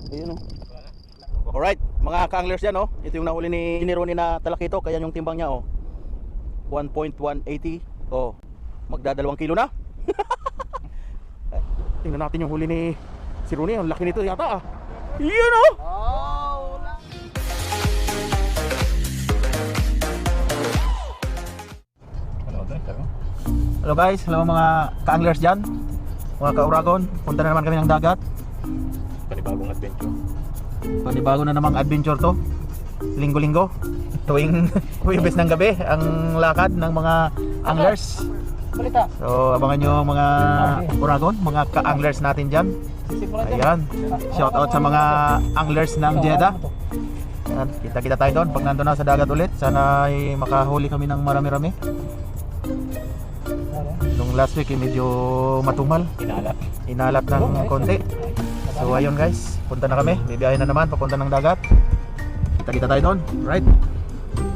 Ayun oh. Alright, mga ka-anglers yan oh. Ito yung nahuli ni Ronnie na talakito. Kaya yung timbang niya oh 1.180. Oh, magdadalawang kilo na. Tingnan natin yung huli ni si Ronnie. Ang laki nito yata ah. Yan oh. Hello guys, hello mga ka-anglers dyan, mga ka-Uragon. Punta na naman kami ng dagat. Panibagong adventure. Panibago na namang adventure to. Linggo-linggo, tuwing Huwebes ng gabi ang lakad ng mga anglers. So abangan nyo mga Uragon, mga ka-anglers natin dyan. Ayan, shout out sa mga anglers ng Jeddah. Kita-kita tayo doon pag nandun na sa dagat ulit. Sana ay makahuli kami ng marami-rami. Nung last week medyo matumal, inalat ng konti. So ayun guys, punta na kami, bibiyahe na naman papunta ng dagat. Kita-kita tayo doon, right?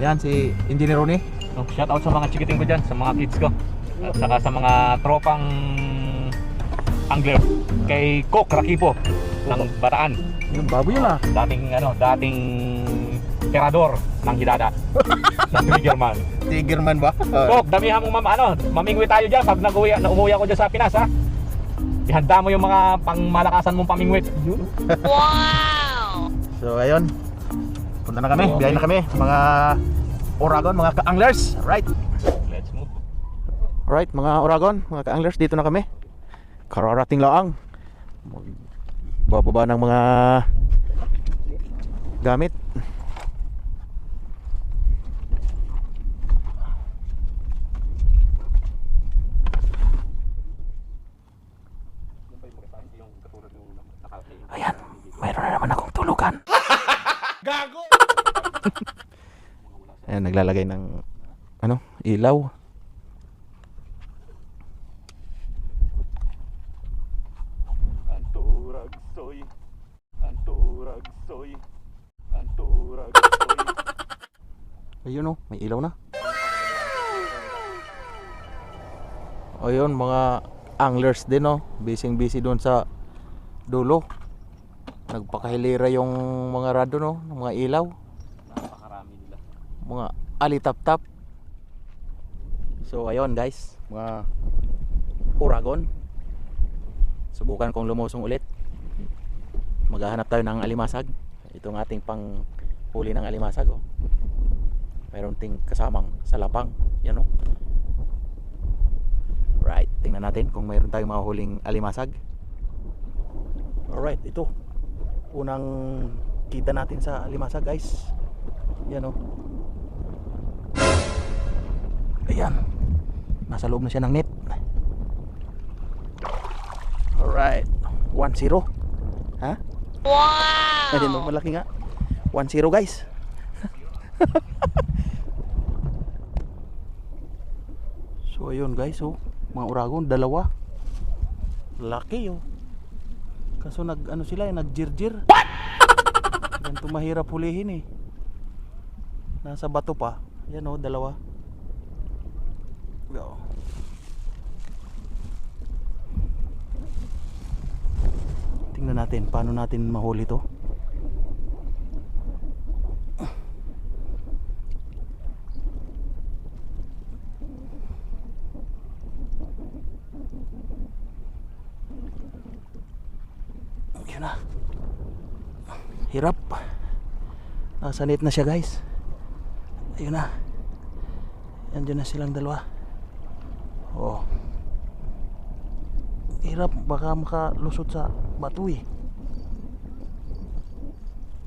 Ayan si Engineer Ronnie. Shout out sa mga chikiting ko dyan, sa mga kids ko. At saka sa mga tropang angler. Kay Cook Rakipo ng Bataan. Yung baboy yun ah. Dating terador ng Hidada. Ng Triggerman. Tigerman ba? Cook, damihan mo mamingwi tayo dyan pag umuwi ako dyan sa Pinas ha. Ihanda mo yung mga pangmalakasan mong pamingwit. Wow! So ayun, punta na kami, biyahe na kami, mga Uragon, mga ka-anglers, right? Let's move. Alright, mga Uragon, mga ka-anglers, dito na kami. Kararating laang. Bababa ng mga gamit. Ayan, mayroon na naman akong tulugan. Gago! Ayan, naglalagay ng ilaw. Anturag soy. Anturag soy. Anturag soy. Ayun oh, may ilaw na. Ayun, mga anglers din oh, busy doon sa dulo. Nagpakahilera yung mga rado no, ng mga ilaw. Napakarami nila. Mga alitap-tap. So ayun guys, mga Uragon. Subukan kong lumusong ulit. Maghahanap tayo ng alimasag. Itong ating pang huli ng alimasag oh. Mayroon ting kasamang salapang. Yan oh. Right, tingnan natin kung mayroon tayong mahuhuling alimasag. Alright, ito unang kita natin sa alimasag guys. Yan oh. Ayan, nasa loob na siya ng net. Alright, 1-0. Ha? Wow! Ayun oh, malaki nga. 1-0 guys. So ayun guys oh, mga Uragon, dalawa. Laki oh. Kaso nagjirjir. What? Ganito mahirap hulihin eh. Nasa bato pa. Yan oh, dalawa. Go. Tingnan natin paano natin mahuli to. Yun na. Hirap. Nasa net na siya guys. Ayun na. Andyan na silang dalawa. Oh. Hirap, baka makalusot sa bato eh.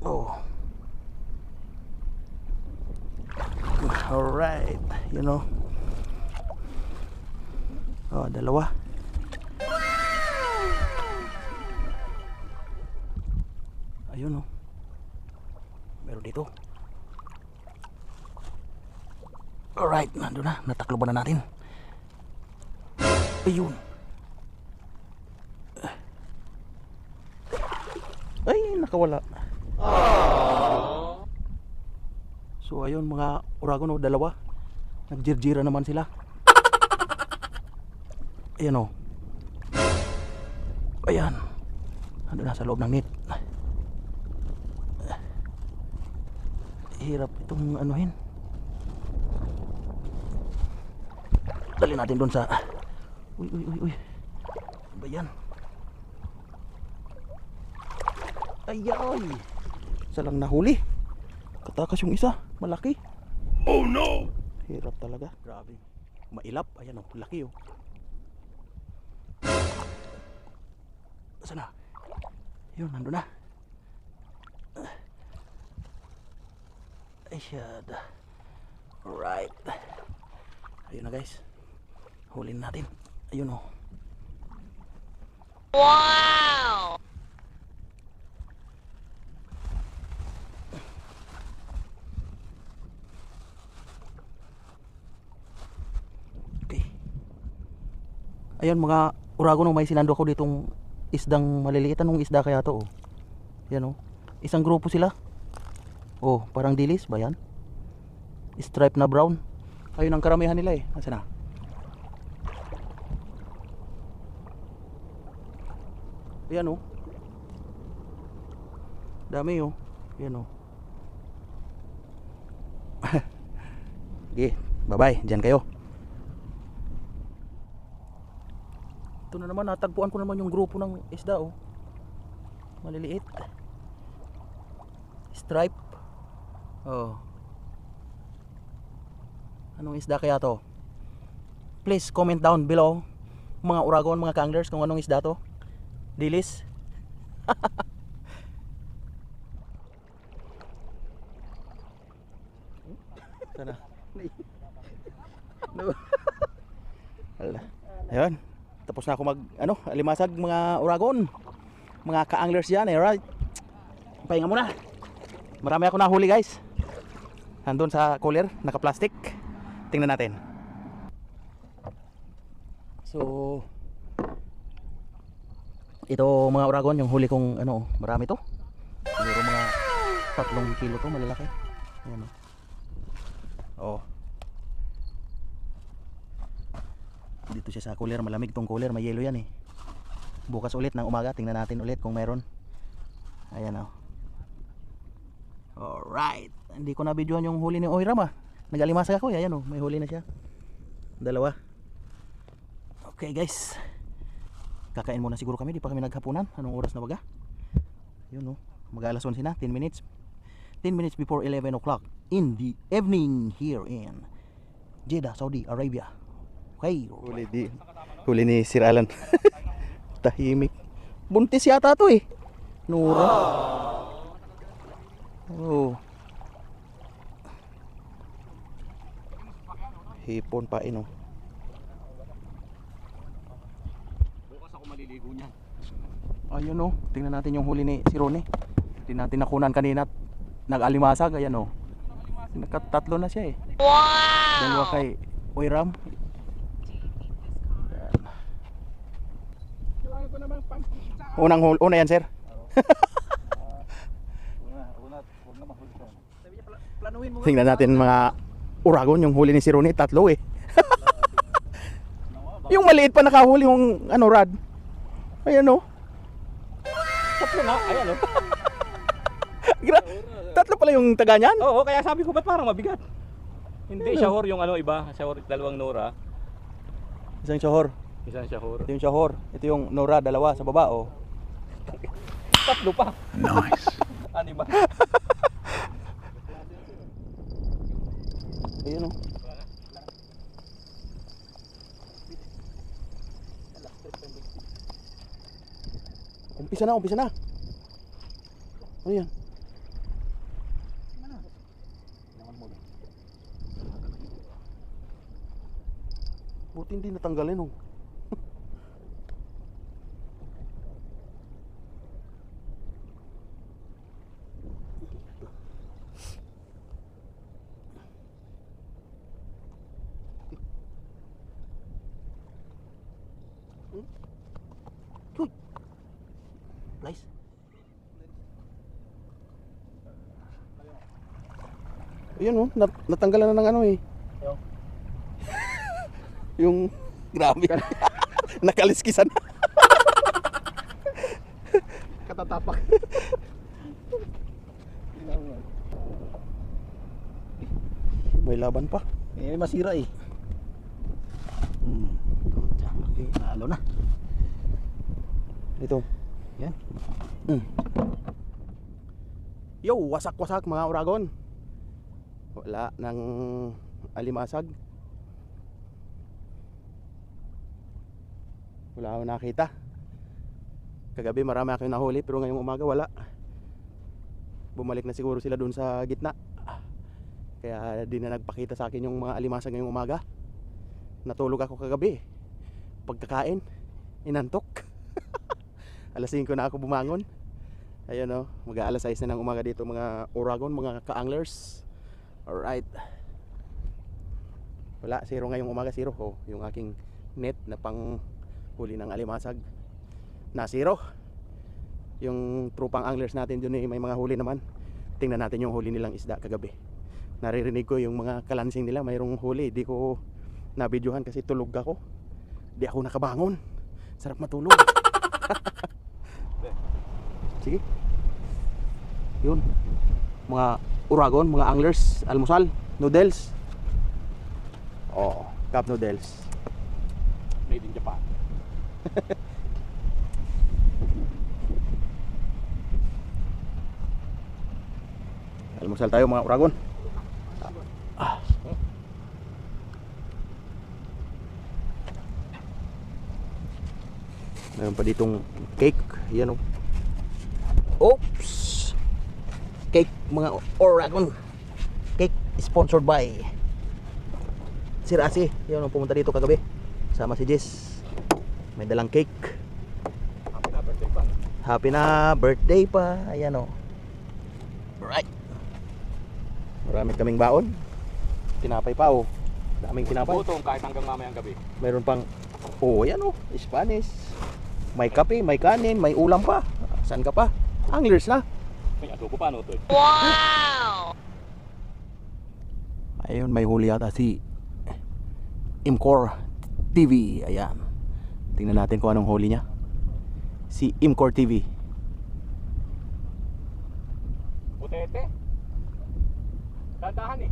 Oh. Alright. You know. Oh, dalawa. Ayun oh. Meron dito. Alright, nandun na. Natakloban na natin. Ayun. Ay, nakawala. So ayun mga Uragon oh, dalawa. Nagjirjira naman sila. Ayan oh. Ayan. Nandun na sa loob ng net. Hirap itong anuhin. Dali natin doon sa... Uy. Ano ba yan? Ayay! Isa lang nahuli. Katakas yung isa. Malaki. Oh no! Hirap talaga. Grabe. Mailap. Ayan oh. Laki oh. Saan na? Yun, nandun na. Ayan. Alright. Ayun na guys. Hulin natin. Ayun oh. Wow! Okay. Ayun mga uragon, may sinando ko ditong isdang maliliit. Anong isda kaya to oh? Yan oh. Isang grupo sila. Oh, parang dilis ba yan? Stripe na brown. Ayun ang karamihan nila eh. Nasaan na? Ayan oh. Dami oh. Ayan oh. Okay, bye-bye. Diyan kayo. Ito na naman, natagpuan ko naman yung grupo ng isda oh. Maliliit. Stripe. Oh. Anong isda kaya to? Please comment down below mga uragon, mga kanglers, kung anong isda to. Dilis. Sana. No. Hala. Ayun. Tapos na ako alimasag mga uragon. Mga ka-anglers yan eh, right? Pahinga muna. Marami ako nahuli guys. Nandun sa cooler, naka-plastic. Tingnan natin. So ito mga uragon, yung huli kong marami to. Siguro mga 3 kilo to, malalaki. Ayan oh. Dito siya sa cooler, malamig tong cooler, may yelo yan eh. Bukas ulit ng umaga, tingnan natin ulit kung meron. Ayan oh. Alright. Hindi ko na videoan yung huli ni Oiram ah. Nag-alimasag ako, ayan oh, may huli na siya. 2. Okay guys. Kakain muna siguro kami, di pa kami naghapunan. Anong oras na baga? Yun oh, mag-alas 11 na, 10 minutes before 11 o'clock in the evening here in Jeddah, Saudi Arabia. Okay. Huli ni Sir Alan. Tahimik. Buntis yata to eh. Nura. Oh. Hipon pa oh. Maliligo niyan. Ayun oh, tingnan natin yung huli ni si Ronnie. Hindi natin nakunan kanina. Nag-alimasag, ayan oh. Nakatatlo na siya eh. Wow! 2 kay Oiram. Una yan sir. Tingnan natin mga uragon, yung huli ni si Ronnie, 3 eh. Yung maliit pa nakahuli yung rad. Ayan oh. 3 nga, ayan oh. 3 pala yung taga niyan? Oo, kaya sabi ko ba't parang mabigat? Hindi, shahor yung iba, shahor 2 Nora. Isang shahor. Isang shahor. Ito yung shahor. Ito yung Nora, 2 sa baba oh. 3 pa. Nice. Ano ba? Ayun oh. Umpisa na. Ano yan? Buti hindi natanggalin oh. Uy. Nice. Ayun oh, natanggalan na ng eh. Yung grabe. Nakaliskisan. Katatapak. laban pa. Eh, masira eh. Okay, nalo na. Ito. Yan. Yo, wasak-wasak mga uragon. Wala nang alimasag. Wala akong nakita. Kagabi marami akong nahuli pero ngayong umaga wala. Bumalik na siguro sila dun sa gitna. Kaya di na nagpakita sa akin yung mga alimasag ngayong umaga. Natulog ako kagabi. Pagkakain, inantok. Alas 5 na ako bumangon. Ayun o, mag-aalas 6 na ng umaga dito mga uragon, mga ka-anglers. Alright. Wala, zero ngayong umaga, zero. Oh, yung aking net na pang huli ng alimasag na zero. Yung trupang anglers natin dun may mga huli naman. Tingnan natin yung huli nilang isda kagabi. Naririnig ko yung mga kalansing nila mayroong huli. Di ko nabidyohan kasi tulog ako. Di ako nakabangon. Sarap matulog. Sige. Yun. Mga uragon, mga anglers, almusal, noodles. Oh, cup noodles. Made in Japan. Almusal tayo mga uragon. Meron pa ditong cake. Yan o. Oops! Cake mga uragon. Cake sponsored by Sir Asi. Yan o, pumunta dito kagabi. Sama si Jess. May dalang cake. Happy na birthday pa. Happy na birthday pa. Ayan o. Alright. Marami kaming baon. Tinapay pa o. Daming tinapay. Gutom kahit hanggang mamayang gabi. Mayroon pang, oh yan o, Spanish. May kape, may kanin, may ulam pa. Saan ka pa? Anglers na. May adobo pa, no, to? Wow! Ayun, may huli yata si Imcore TV. Ayan. Tingnan natin kung anong huli niya. Si Imcore TV. Putete. Dandahan eh.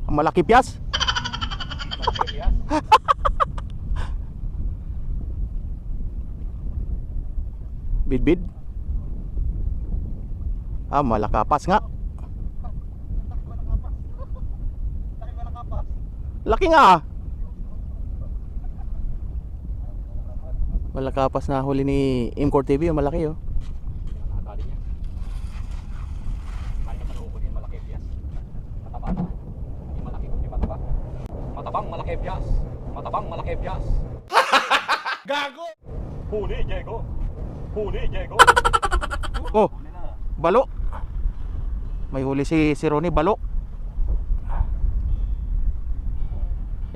Ang malaki piyas. Yes. Bidbid. Ah, malakapas nga. Laki nga. Malakapas na huli ni Imcore TV. Yung malaki oh. Nakakali niya. Kaya naman uukunin malaki piyas. Mataba na. Hindi malaki kundi mataba. Matabang malaki piyas. Matabang malaki piyas. Gago! Huli, Diego. Huli, Diego. Oh, balo. May huli si Ronnie, balo.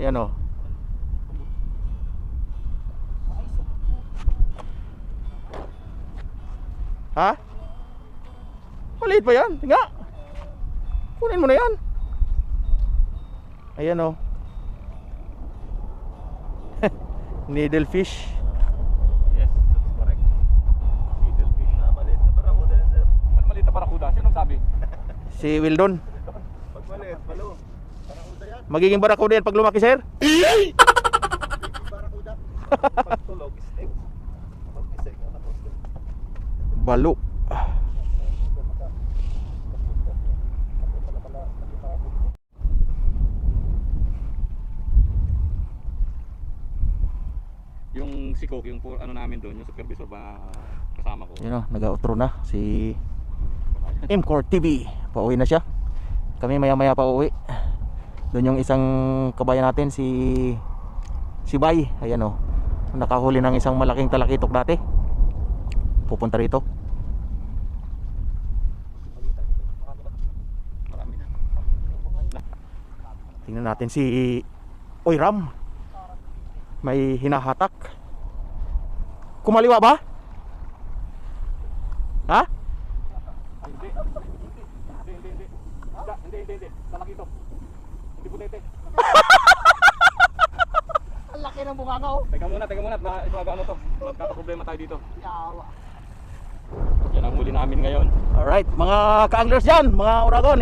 Ayan oh. Ha? Maliit pa yan? Tinga. Kunin mo na yan. Ayan oh. Needlefish. Yes, that's correct. Needlefish. Maliit na barakuda, sir. Ano maliit na barakuda? Sinong sabi? Si Wildon. Pag maliit, balo. Magiging barakuda yan pag lumaki, sir. Barakuda. Pag tulog, steak. Pag steak, Balo. yung si Coke, yung ano namin doon, yung supervisor ba kasama ko. Yun o, nag-outro na si Imcore TV. Pauwi na siya. Kami maya maya pa uwi. Doon yung isang kabayan natin si Bay. Ayan o, nakahuli ng isang malaking talakitok dati. Pupunta rito. Tingnan natin si Oyram. May hinahatak. Kumaliwa ba? Ha? Hindi. Hindi. Lalaki ito. Hindi putete. Ang laki ng bunga ko. Teka muna. Ito ano to. Magkakaproblema tayo dito. Yawa. Yan ang huli namin ngayon. Alright, mga ka-anglers dyan, mga Uragon.